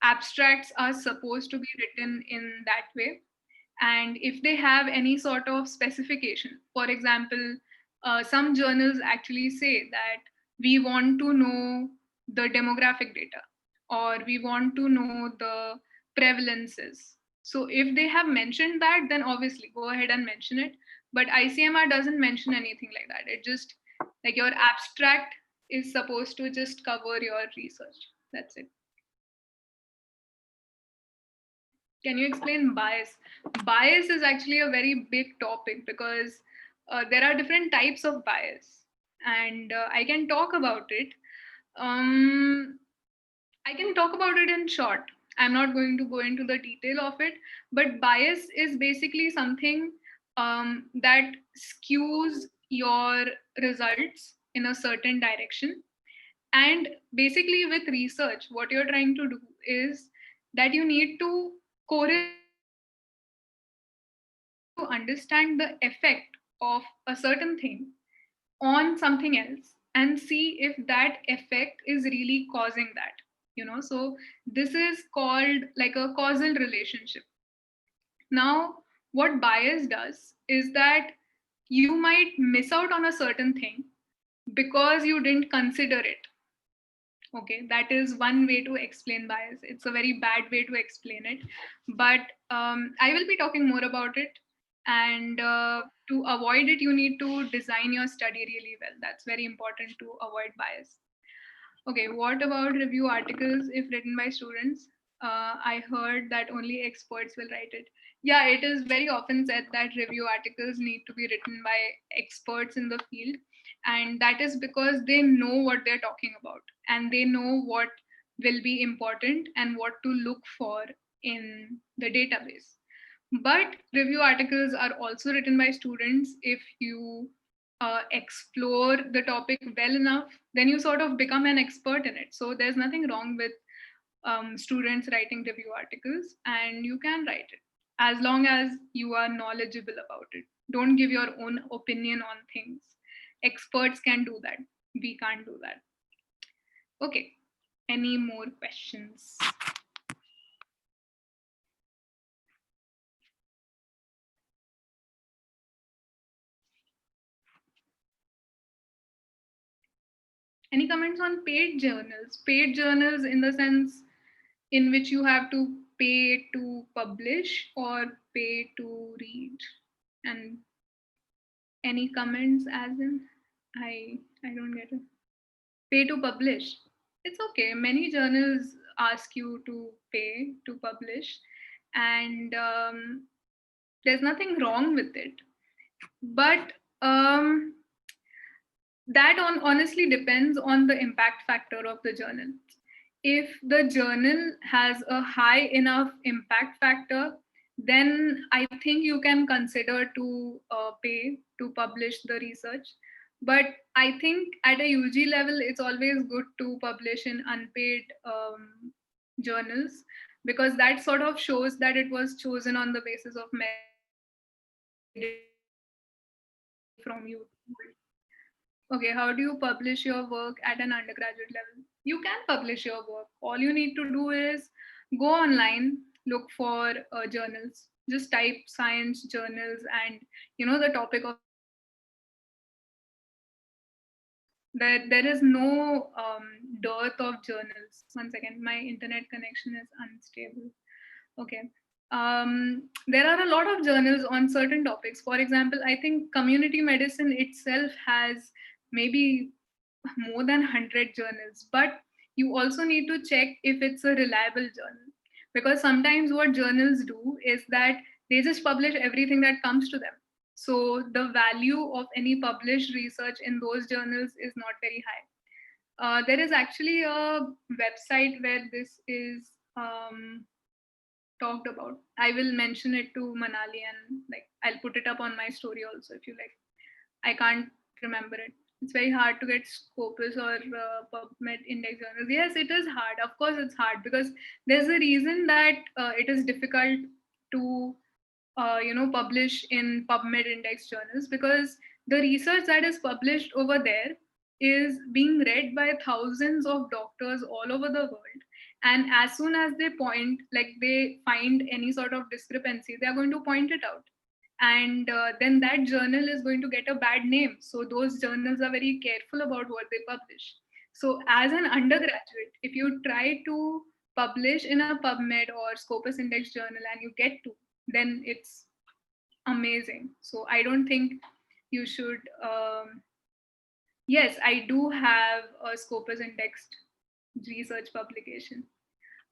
Abstracts are supposed to be written in that way. And if they have any sort of specification, for example, some journals actually say that we want to know the demographic data, or we want to know the prevalences. So if they have mentioned that, then obviously go ahead and mention it. But ICMR doesn't mention anything like that. It just, like, your abstract is supposed to just cover your research. That's it. Can you explain bias? Bias is actually a very big topic, because there are different types of bias, and I can talk about it. Um, I can talk about it in short. I'm not going to go into the detail of it, but bias is basically something that skews your results in a certain direction. And basically, with research, what you're trying to do is that you need to correlate, to understand the effect of a certain thing on something else and see if that effect is really causing that. So this is called like a causal relationship. Now, what bias does is that you might miss out on a certain thing because you didn't consider it. Okay, that is one way to explain bias. It's a very bad way to explain it, but I will be talking more about it. And to avoid it, you need to design your study really well. That's very important to avoid bias. Okay, what about review articles if written by students? I heard that only experts will write it. Yeah, it is very often said that review articles need to be written by experts in the field, and that is because they know what they're talking about and they know what will be important and what to look for in the database. But review articles are also written by students if you explore the topic well enough, then you sort of become an expert in it. So there's nothing wrong with students writing review articles, and you can write it as long as you are knowledgeable about it. Don't give your own opinion on things. Experts can do that. We can't do that. Okay. Any more questions? Any comments on paid journals? Paid journals in the sense in which you have to pay to publish or pay to read. And any comments as in I don't get it. Pay to publish. It's okay. Many journals ask you to pay to publish, and there's nothing wrong with it. But that honestly depends on the impact factor of the journal. If the journal has a high enough impact factor, then I think you can consider to pay to publish the research. But I think at a UG level, it's always good to publish in unpaid journals, because that sort of shows that it was chosen on the basis of merit and they didn't pay from you. Okay, how do you publish your work at an undergraduate level? You can publish your work. All you need to do is go online, look for journals. Just type science journals, and the topic of your research will come up. There is no dearth of journals. One second, my internet connection is unstable. Okay. There are a lot of journals on certain topics. For example, I think community medicine itself has maybe more than 100 journals, but you also need to check if it's a reliable journal, because sometimes what journals do is that they just publish everything that comes to them. So the value of any published research in those journals is not very high. There is actually a website where this is talked about. I will mention it to Manali, and like I'll put it up on my story also if you like. I can't remember it. It's very hard to get Scopus or PubMed index journals. Yes, it is hard. Of course, it's hard because there's a reason that it is difficult to publish in PubMed index journals, because the research that is published over there is being read by thousands of doctors all over the world. And as soon as they find any sort of discrepancy, they are going to point it out. And then that journal is going to get a bad name. So those journals are very careful about what they publish. So as an undergraduate, if you try to publish in a PubMed or Scopus Index journal and you get to, then it's amazing. So I don't think you should. Yes, I do have a Scopus indexed research publication.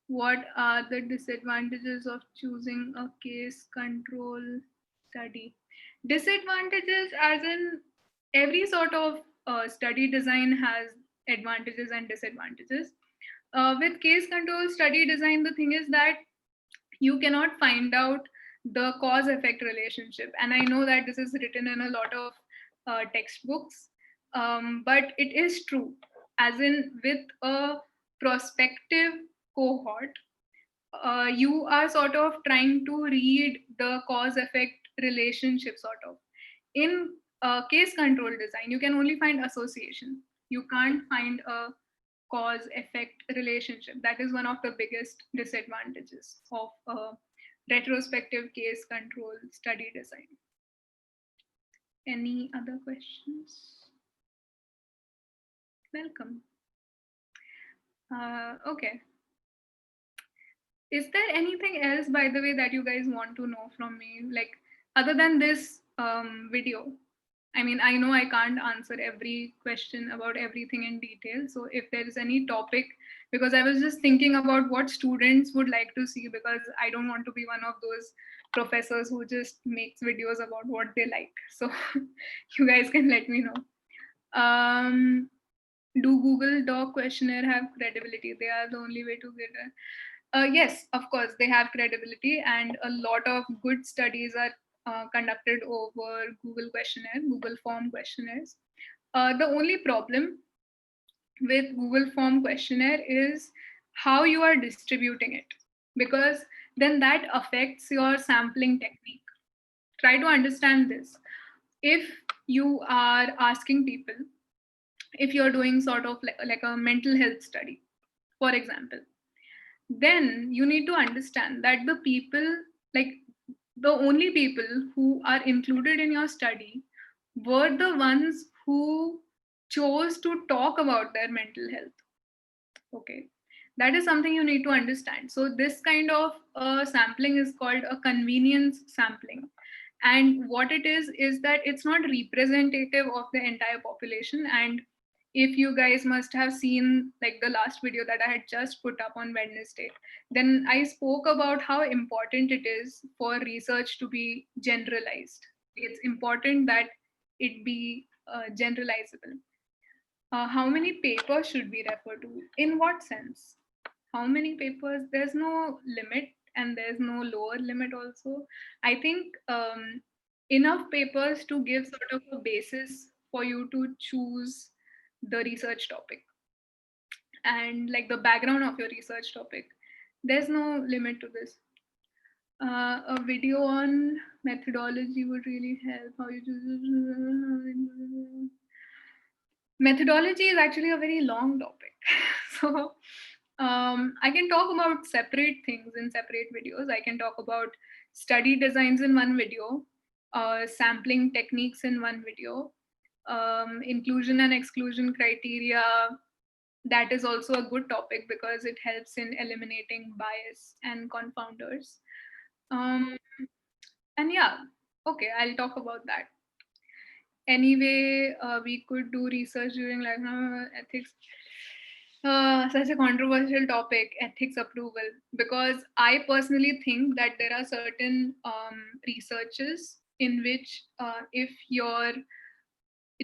What are the disadvantages of choosing a case control study? Disadvantages, as in every sort of study design has advantages and disadvantages. With case control study design, the thing is that you cannot find out the cause effect relationship. And I know that this is written in a lot of textbooks, but it is true. As in, with a prospective cohort, you are sort of trying to read the cause effect relationship, sort of. In case control design, you can only find association. You can't find a cause effect relationship. That is one of the biggest disadvantages of retrospective case control study design. Any other questions? Welcome. Okay. Is there anything else, by the way, that you guys want to know from me? Like, other than this video? I mean, I know I can't answer every question about everything in detail. So, if there is any topic, because I was just thinking about what students would like to see, because I don't want to be one of those professors who just makes videos about what they like. So, you guys can let me know. Um, do Google Doc questionnaire have credibility? They are the only way to get it. Yes, of course, they have credibility, and a lot of good studies are conducted over Google questionnaire, Google form questionnaires. The only problem with Google form questionnaire is how you are distributing it, because then that affects your sampling technique. Try to understand this. If you are asking people, if you're doing sort of like a mental health study, for example, then you need to understand that the people, like the only people who are included in your study were the ones who chose to talk about their mental health. Okay, that is something you need to understand. So this kind of sampling is called a convenience sampling, and what it is that it's not representative of the entire population. And if you guys must have seen like the last video that I had just put up on Wednesday, then I spoke about how important it is for research to be generalized. It's important that it be generalizable. How many papers should we refer to? In what sense? How many papers? There's no limit, and there's no lower limit also. I think enough papers to give sort of a basis for you to choose the research topic and like the background of your research topic. There's no limit to this. A video on methodology would really help. How you choose methodology is actually a very long topic. So I can talk about separate things in separate videos. I can talk about study designs in one video, sampling techniques in one video, inclusion and exclusion criteria. That is also a good topic because it helps in eliminating bias and confounders. Um, and yeah, okay, I'll talk about that. Anyway, we could do research during like ethics. Such a controversial topic, ethics approval, because I personally think that there are certain researches in which if your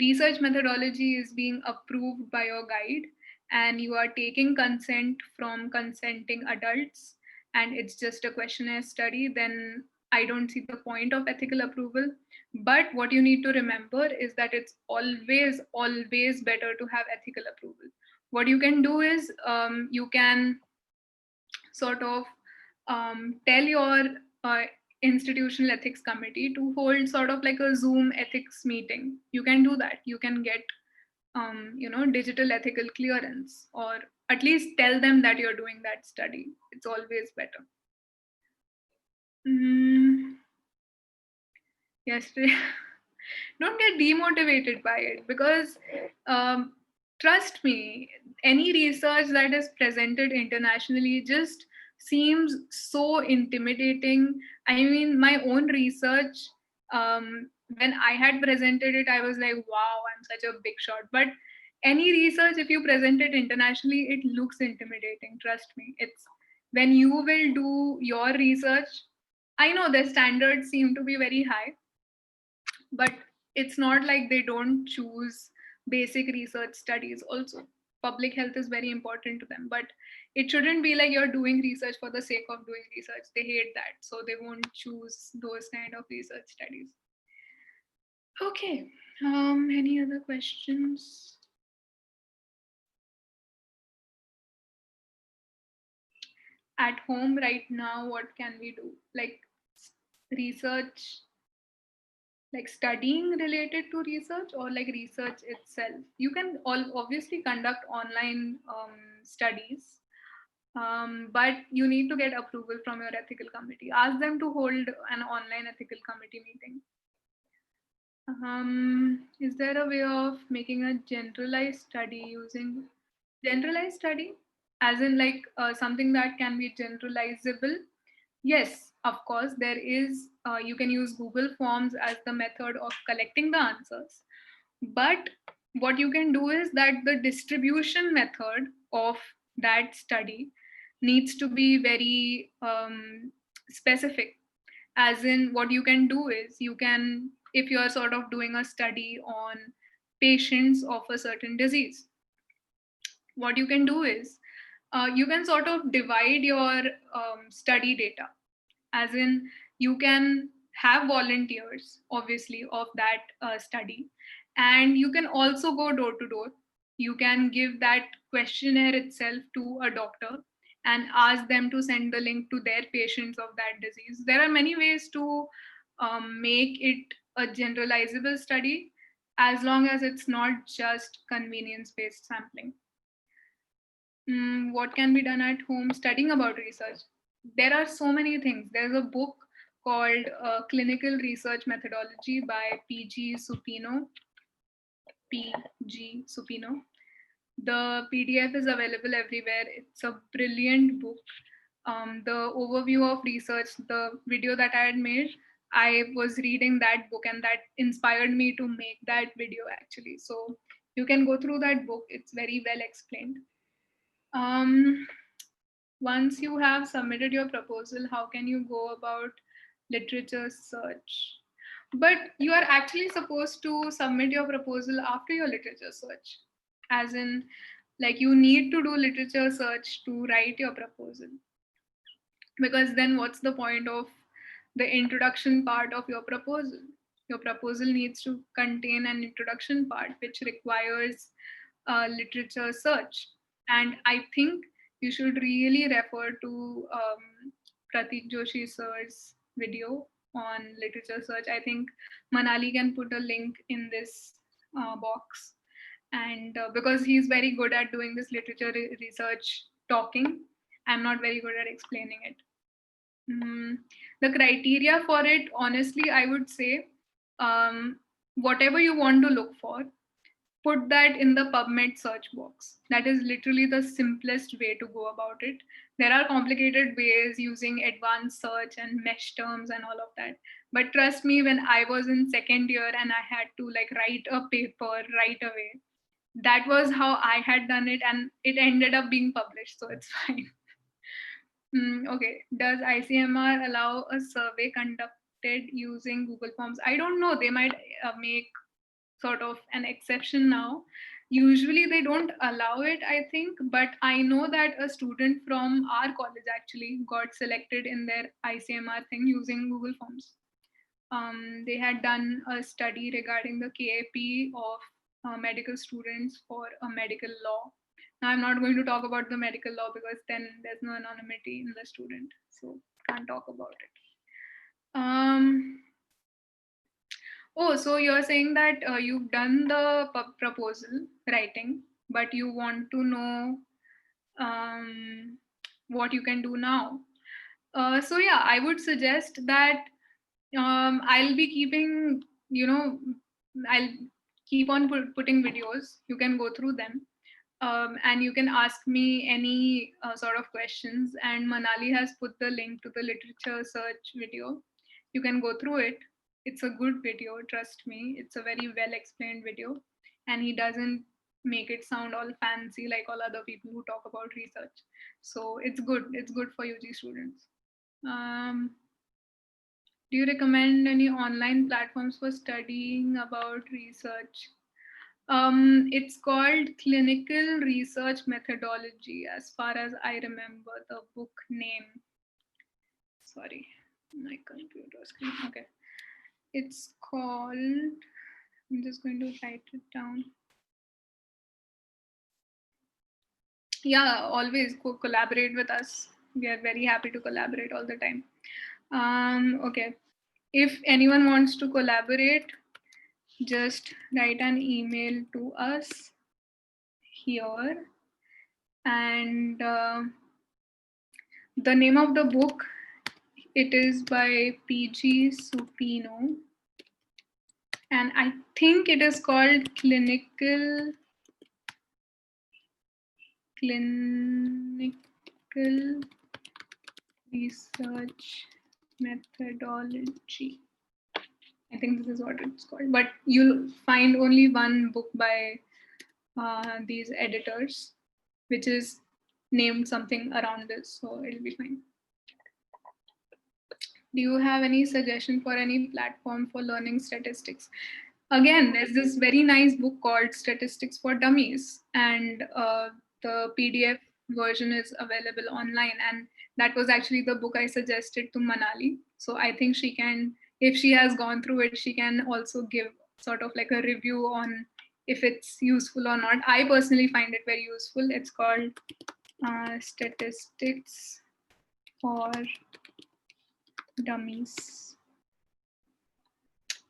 research methodology is being approved by your guide and you are taking consent from consenting adults and it's just a questionnaire study, then I don't see the point of ethical approval. But what you need to remember is that it's always better to have ethical approval. What you can do is you can sort of tell your institutional ethics committee to hold sort of like a Zoom ethics meeting. You can do that. You can get digital ethical clearance, or at least tell them that you're doing that study. It's always better. mm, Yesterday, don't get demotivated by it, because um, trust me, any research that is presented internationally just seems so intimidating. I mean, my own research, when I had presented it, I was like, wow, I'm such a big shot. But any research, if you present it internationally, it looks intimidating. Trust me. It's when you will do your research, I know the standards seem to be very high, but it's not like they don't choose basic research studies also. Public health is very important to them, but it shouldn't be like you're doing research for the sake of doing research. They hate that, so they won't choose those kind of research studies. Okay, any other questions? At home right now, what can we do? Like research, like studying related to research, or like research itself? You can all obviously conduct online studies, but you need to get approval from your ethical committee. Ask them to hold an online ethical committee meeting. Is there a way of making a generalized study using generalized study? as in like something that can be generalizable. Yes, of course, there is, you can use Google Forms as the method of collecting the answers. But what you can do is that the distribution method of that study needs to be very specific. As in, what you can do is you can, if you are sort of doing a study on patients of a certain disease, what you can do is you can sort of divide your study data, as in you can have volunteers obviously of that study, and you can also go door to door. You can give that questionnaire itself to a doctor and ask them to send the link to their patients of that disease. There are many ways to make it a generalizable study, as long as it's not just convenience based sampling. What can be done at home? Studying about research. There are so many things. There's a book called Clinical Research Methodology by PG Supino. PG Supino. The PDF is available everywhere. It's a brilliant book. The overview of research, the video that I had made, I was reading that book and that inspired me to make that video actually. So you can go through that book. It's very well explained. Um, Once you have submitted your proposal, how can you go about literature search? But you are actually supposed to submit your proposal after your literature search, as in, like, you need to do literature search to write your proposal. Because then what's the point of the introduction part of your proposal? Your proposal needs to contain an introduction part which requires literature search. And I think you should really refer to Pratik Joshi sir's video on literature search. I think Manali can put a link in this box. And because he's very good at doing this literature research talking, I'm not very good at explaining it. The criteria for it, honestly, I would say, whatever you want to look for, put that in the PubMed search box. That is literally the simplest way to go about it. There are complicated ways using advanced search and mesh terms and all of that. But trust me, when I was in second year and I had to like write a paper right away, that was how I had done it, and it ended up being published, so it's fine. Okay. Does ICMR allow a survey conducted using Google Forms? I don't know. They might make sort of an exception now. Usually they don't allow it, I think, but I know that a student from our college actually got selected in their ICMR thing using Google Forms. They had done a study regarding the KAP of medical students for a medical law. Now, I'm not going to talk about the medical law because then there's no anonymity in the student, so can't talk about it. Oh, so you're saying that you've done the proposal writing, but you want to know what you can do now. So yeah, I would suggest that I'll be keeping, I'll keep on putting videos. You can go through them. And you can ask me any sort of questions. And Manali has put the link to the literature search video. You can go through it. It's a good video, trust me. It's a very well explained video. And he doesn't make it sound all fancy like all other people who talk about research. So it's good. It's good for UG students. Do you recommend any online platforms for studying about research? It's called Clinical Research Methodology, as far as I remember the book name. Sorry, my computer screen. Okay. It's called, I'm just going to write it down. Yeah, always collaborate with us. We are very happy to collaborate all the time. Okay. If anyone wants to collaborate, just write an email to us here. And the name of the book, it is by PG Supino, and I think it is called Clinical clinical research methodology. I think this is what it's called. But you'll find only one book by these editors, which is named something around this, so it'll be fine. Do you have any suggestion for any platform for learning statistics? Again, there's this very nice book called Statistics for Dummies, and the PDF version is available online. And that was actually the book I suggested to Manali. So I think she can, if she has gone through it, she can also give sort of like a review on if it's useful or not. I personally find it very useful. It's called Statistics for Dummies.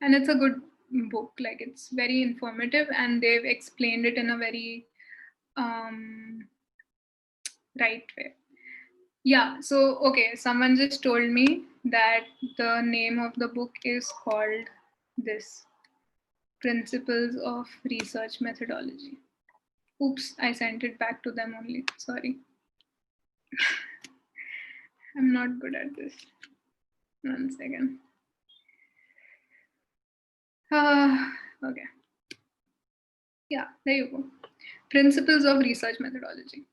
And it's a good book, like it's very informative, and they've explained it in a very right way. Yeah, so okay, someone just told me that the name of the book is called this, Principles of Research Methodology. Oops, I sent it back to them only, sorry. I'm not good at this. 1 second. Okay. Yeah, there you go. Principles of Research Methodology.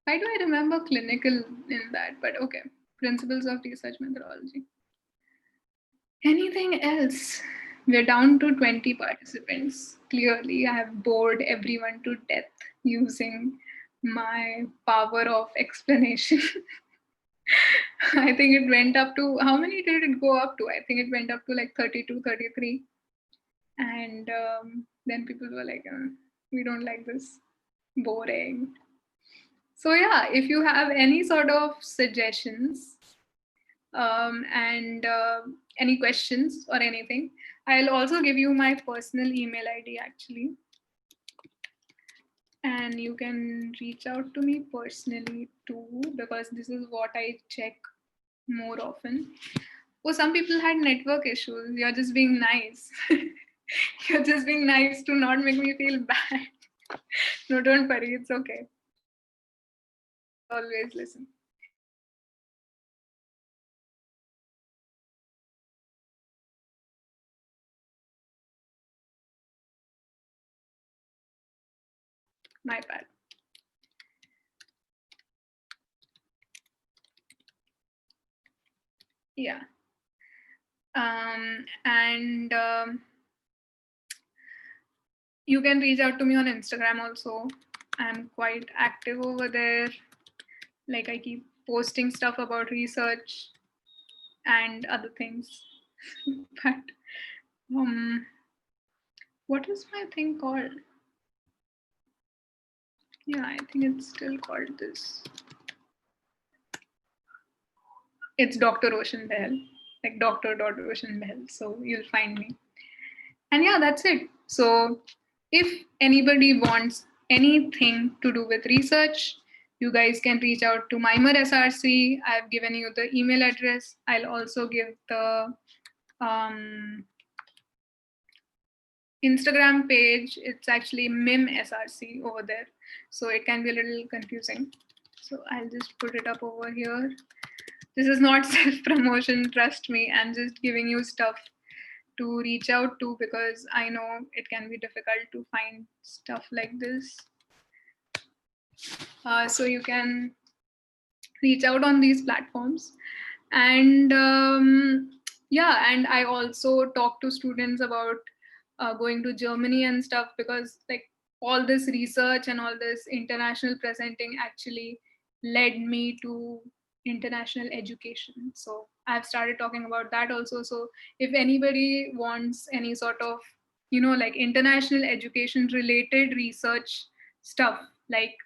Why do I remember clinical in that? But okay, Principles of Research Methodology. Anything else? We're down to 20 participants. Clearly, I have bored everyone to death using my power of explanation. I think it went up to, how many did it go up to? I think it went up to like 32, 33. And then people were like, we don't like this, boring. So yeah, if you have any sort of suggestions and any questions or anything, I'll also give you my personal email ID actually. And you can reach out to me personally too, because this is what I check more often. Oh, some people had network issues. You're just being nice. You're just being nice to not make me feel bad. No, don't worry, it's okay. Always listen. My bad. Yeah. And you can reach out to me on Instagram also. I'm quite active over there. Like I keep posting stuff about research and other things. But what is my thing called? Yeah, I think it's still called this. It's Dr. Oshin Behl, like Dr. Oshin Behl. So you'll find me. And yeah, that's it. So if anybody wants anything to do with research, you guys can reach out to Mimer SRC. I've given you the email address. I'll also give the Instagram page. It's actually MIM SRC over there. So it can be a little confusing. So I'll just put it up over here. This is not self-promotion, trust me. I'm just giving you stuff to reach out to, because I know it can be difficult to find stuff like this. So you can reach out on these platforms. And yeah, and I also talk to students about going to Germany and stuff, because like all this research and all this international presenting actually led me to international education. So I've started talking about that also. So if anybody wants any sort of, like international education related research stuff, like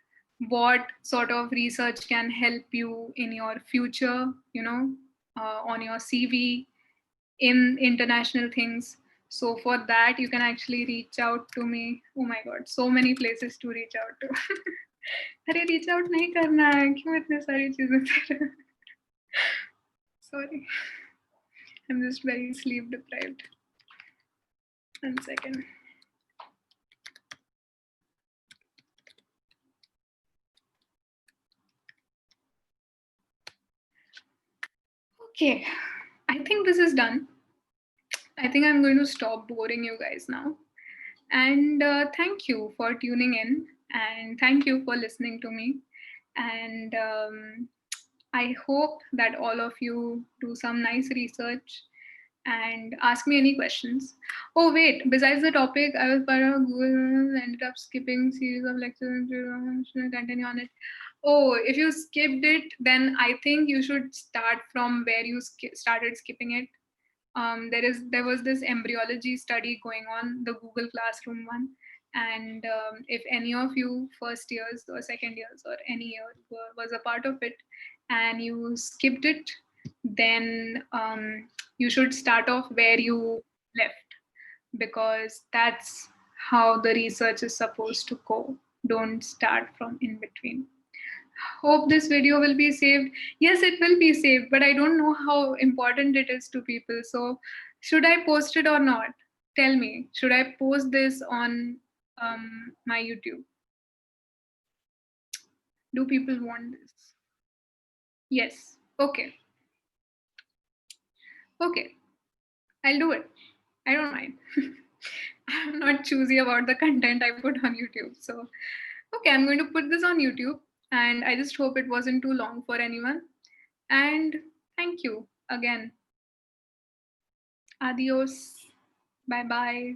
what sort of research can help you in your future, on your CV in international things. So for that, you can actually reach out to me. Oh my God, so many places to reach out to. अरे reach out नहीं करना है, क्यों इतने सारी चीजें कर रहे हो? Sorry, I'm just very sleep deprived. 1 second. Okay, I think this is done. I think I'm going to stop boring you guys now. And thank you for tuning in, and thank you for listening to me. And I hope that all of you do some nice research and ask me any questions. Oh wait, besides the topic, I was part of Google, ended up skipping series of lectures and continue on it. Oh, if you skipped it, then I think you should start from where you started skipping it. There was this embryology study going on, the Google Classroom one, and if any of you first years or second years or any year was a part of it and you skipped it, then you should start off where you left, because that's how the research is supposed to go. Don't start from in between. Hope this video will be saved. Yes, it will be saved, but I don't know how important it is to people. So, should I post it or not? Tell me, should I post this on my YouTube? Do people want this? Yes. Okay. Okay. I'll do it. I don't mind. I'm not choosy about the content I put on YouTube. So, okay, I'm going to put this on YouTube, and I just hope it wasn't too long for anyone. And thank you again. Adios. Bye bye.